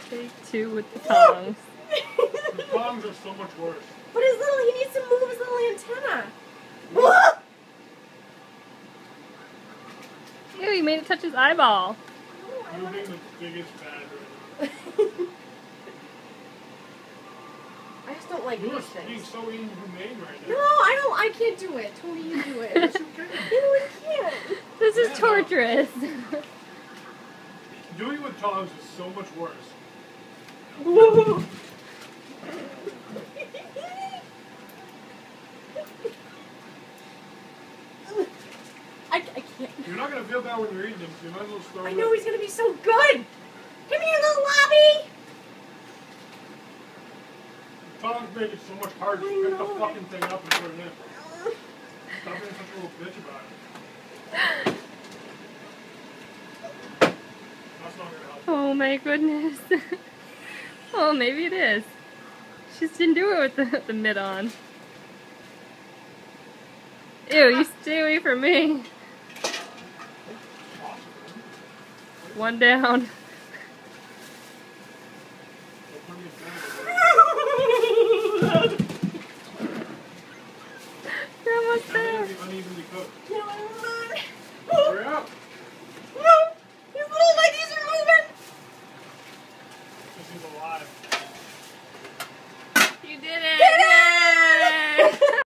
Take two with the tongs. The tongs are so much worse. But he needs to move his little antenna. Ew, you made it touch his eyeball. You're being the biggest bad right I just don't like now. You are these being things. so inhumane right No, now. I can't do it. Tony, you do it. Yes, you can. No, I can't. This is torturous. Doing it with tongs is so much worse. I can't. You're not going to feel bad when you're eating them, so you might as well start I know he's gonna be so good. Come here, little Lobby. Tongs make it so much harder to pick the fucking thing up and put it in. Stop being such a little bitch about it. That's not gonna help. Oh my goodness. Oh, maybe it is. She just didn't do it with the mitt on. Ew, you stay away from me. One down.